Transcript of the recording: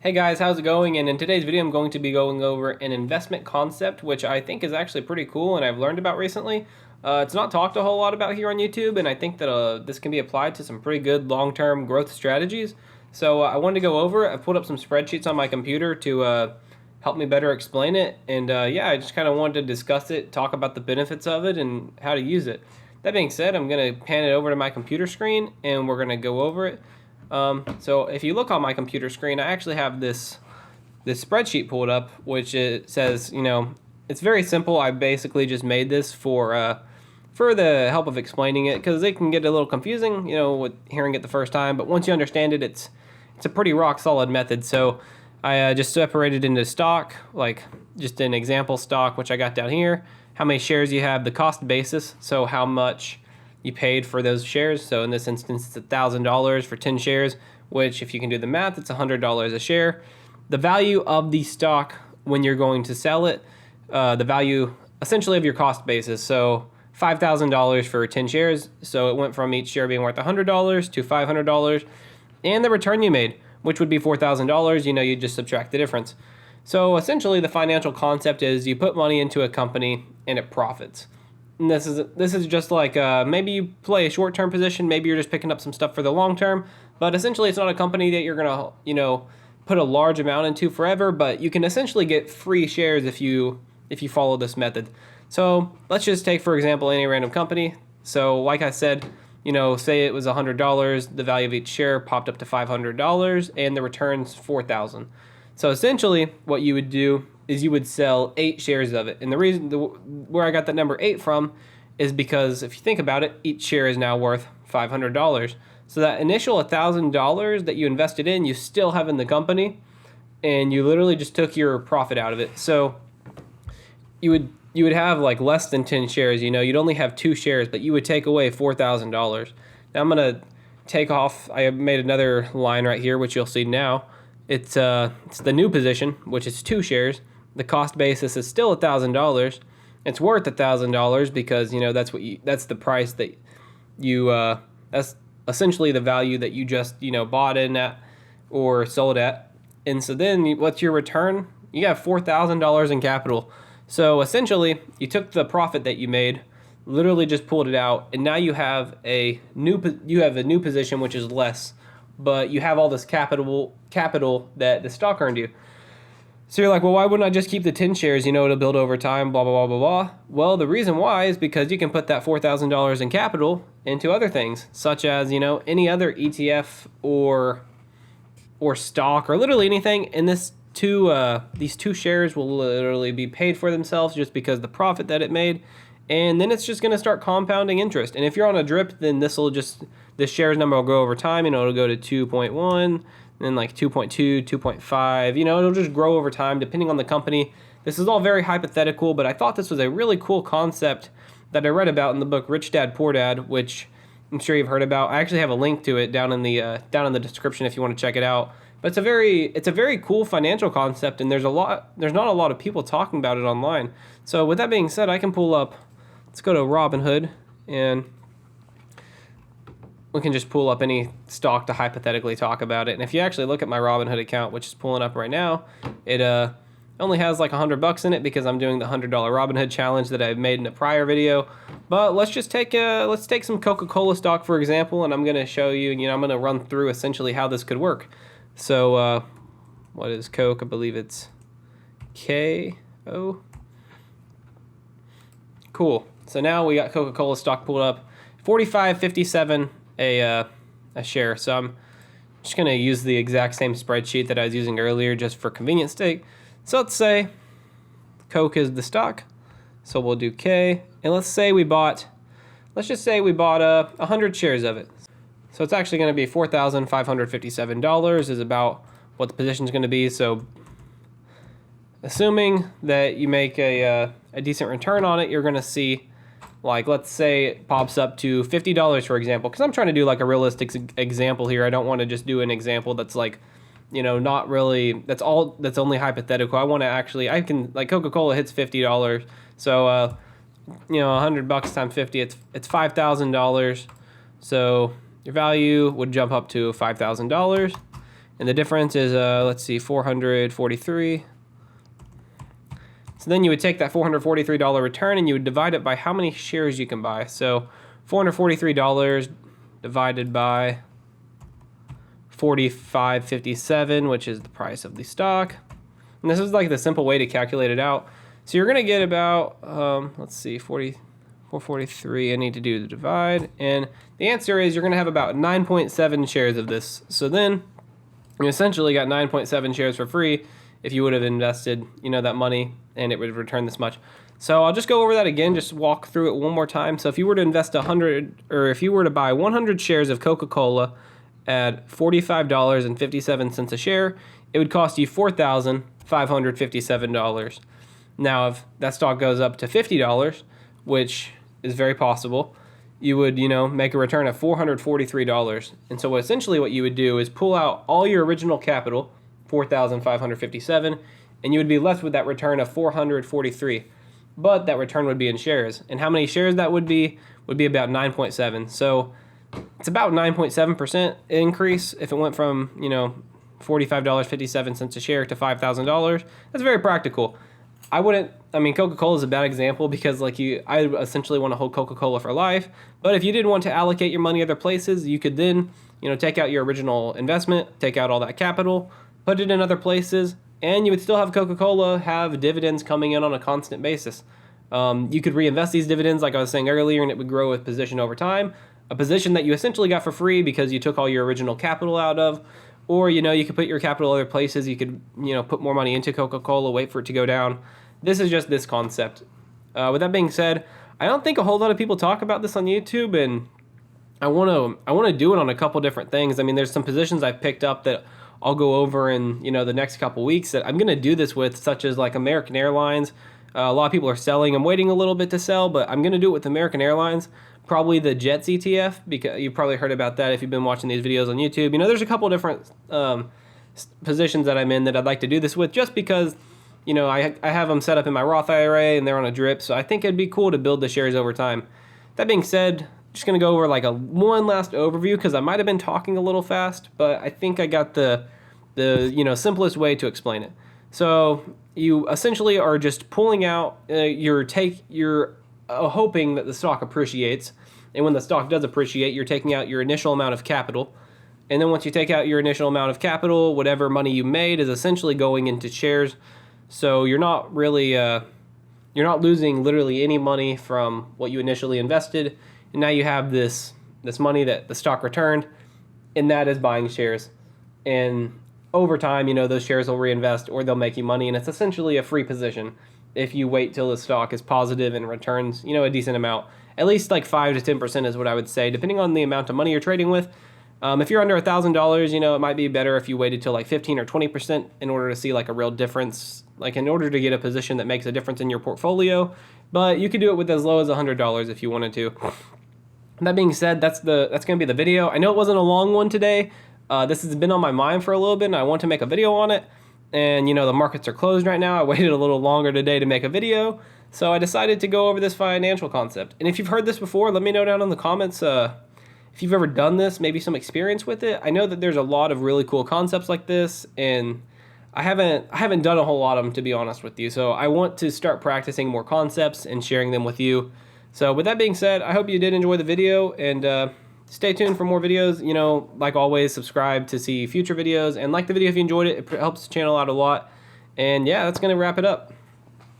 Hey guys, how's it going? And in today's video, I'm going to be going over an investment concept, which I think is actually pretty cool and I've learned about recently. It's not talked a whole lot about here on YouTube, and I think that this can be applied to some pretty good long-term growth strategies. So I wanted to go over it. I've pulled up some spreadsheets on my computer to help me better explain it. And yeah, I just kind of wanted to discuss it, talk about the benefits of it and how to use it. That being said, I'm going to pan it over to my computer screen and we're going to go over it. So if you look on my computer screen, I actually have this spreadsheet pulled up, which it says, it's very simple. I basically just made this for the help of explaining it, because it can get a little confusing, with hearing it the first time. But once you understand it, it's a pretty rock solid method. So I just separated into stock, like just an example stock, which I got down here. How many shares you have, the cost basis, so how much you paid for those shares. So in this instance, it's $1,000 for 10 shares, which if you can do the math, it's $100 a share. The value of the stock when you're going to sell it, the value essentially of your cost basis. So $5,000 for 10 shares. So it went from each share being worth $100 to $500. And the return you made, which would be $4,000, you just subtract the difference. So essentially the financial concept is you put money into a company and it profits. And this is just like maybe you play a short-term position, maybe you're just picking up some stuff for the long term, but essentially it's not a company that you're gonna put a large amount into forever, but you can essentially get free shares if you follow this method. So let's just take, for example, any random company. So like I said, say it was $100, the value of each share popped up to $500, and the return's $4,000. So essentially what you would do is you would sell 8 shares of it. And the reason where I got that number 8 from is because if you think about it, each share is now worth $500. So that initial $1,000 that you invested in, you still have in the company, and you literally just took your profit out of it. So you would have like less than 10 shares, you'd only have 2 shares, but you would take away $4,000. Now I'm going to take off, I made another line right here, which you'll see now. It's the new position, which is 2 shares. The cost basis is still $1,000. It's worth $1,000 because that's the price that that's essentially the value that you just bought in at or sold at. And so then what's your return? You have $4,000 in capital. So essentially you took the profit that you made, literally just pulled it out, and now you have a new position, which is less, but you have all this capital that the stock earned you. So you're like, well, why wouldn't I just keep the 10 shares, it'll build over time, blah, blah, blah, blah, blah. Well, the reason why is because you can put that $4,000 in capital into other things, such as, any other ETF or stock or literally anything. And these 2 shares will literally be paid for themselves just because the profit that it made. And then it's just going to start compounding interest. And if you're on a drip, then this shares number will grow over time. It'll go to 2.1, then like 2.2, 2.5. It'll just grow over time depending on the company. This is all very hypothetical, but I thought this was a really cool concept that I read about in the book Rich Dad Poor Dad, which I'm sure you've heard about. I actually have a link to it down in the description if you want to check it out. But it's a very cool financial concept, and there's not a lot of people talking about it online. So with that being said, I can pull up. Let's go to Robinhood, and we can just pull up any stock to hypothetically talk about it. And if you actually look at my Robinhood account, which is pulling up right now, it only has like $100 in it because I'm doing the $100 Robinhood challenge that I've made in a prior video. But let's just take some Coca-Cola stock, for example, and I'm going to show you, I'm going to run through essentially how this could work. So what is Coke? I believe it's KO. Cool. So now we got Coca-Cola stock pulled up, $45.57 a share. So I'm just going to use the exact same spreadsheet that I was using earlier just for convenience sake. So let's say Coke is the stock. So we'll do K, and let's just say we bought 100 shares of it. So it's actually going to be $4,557 is about what the position is going to be. So assuming that you make a decent return on it, you're going to see, like, let's say it pops up to $50, for example, because I'm trying to do like a realistic example here. I don't want to just do an example that's like, not really, that's only hypothetical. I want to like Coca-Cola hits $50. So, $100 times 50, it's $5,000. So your value would jump up to $5,000. And the difference is, let's see, 443. So then you would take that $443 return and you would divide it by how many shares you can buy. So $443 divided by 45.57, which is the price of the stock. And this is like the simple way to calculate it out. So you're going to get about, let's see, 443. I need to do the divide. And the answer is you're going to have about 9.7 shares of this. So then you essentially got 9.7 shares for free if you would have invested, that money, and it would return this much. So I'll just go over that again, just walk through it one more time. So if you were to invest 100, or if you were to buy 100 shares of Coca-Cola at $45.57 a share, it would cost you $4,557. Now, if that stock goes up to $50, which is very possible, you would, make a return of $443. And so essentially what you would do is pull out all your original capital, $4,557, and you would be left with that return of $443. But that return would be in shares. And how many shares that would be about 9.7. So it's about 9.7% increase if it went from, $45.57 a share to $5,000. That's very practical. Coca-Cola is a bad example because I essentially want to hold Coca-Cola for life. But if you did want to allocate your money other places, you could then, take out your original investment, take out all that capital, put it in other places, and you would still have Coca-Cola have dividends coming in on a constant basis. You could reinvest these dividends, like I was saying earlier, and it would grow with position over time. A position that you essentially got for free because you took all your original capital out of. Or, you could put your capital other places. You could, put more money into Coca-Cola, wait for it to go down. This is just this concept. With that being said, I don't think a whole lot of people talk about this on YouTube, and I want to do it on a couple different things. There's some positions I've picked up that I'll go over in, the next couple weeks that I'm going to do this with, such as like American Airlines. A lot of people are selling. I'm waiting a little bit to sell, but I'm going to do it with American Airlines. Probably the Jets ETF, because you've probably heard about that if you've been watching these videos on YouTube. There's a couple different positions that I'm in that I'd like to do this with, just because, I have them set up in my Roth IRA and they're on a drip. So I think it'd be cool to build the shares over time. That being said, just going to go over one last overview because I might have been talking a little fast, but I think I got the simplest way to explain it. So you essentially are just pulling out you're hoping that the stock appreciates, and when the stock does appreciate, you're taking out your initial amount of capital, and then once you take out your initial amount of capital, whatever money you made is essentially going into shares. So you're not really you're not losing literally any money from what you initially invested, and now you have this money that the stock returned, and that is buying shares. And over time, those shares will reinvest or they'll make you money, and it's essentially a free position if you wait till the stock is positive and returns, a decent amount. At least 5 to 10% is what I would say, depending on the amount of money you're trading with. If you're under $1,000, it might be better if you waited till 15 or 20% in order to see a real difference, in order to get a position that makes a difference in your portfolio. But you could do it with as low as $100 if you wanted to. That being said, that's going to be the video. I know it wasn't a long one today. This has been on my mind for a little bit, and I want to make a video on it. And, the markets are closed right now. I waited a little longer today to make a video, so I decided to go over this financial concept. And if you've heard this before, let me know down in the comments if you've ever done this, maybe some experience with it. I know that there's a lot of really cool concepts like this, and I haven't done a whole lot of them, to be honest with you. So I want to start practicing more concepts and sharing them with you. So with that being said, I hope you did enjoy the video, and stay tuned for more videos. Like always, subscribe to see future videos, and like the video if you enjoyed it. It helps the channel out a lot. And yeah, that's going to wrap it up.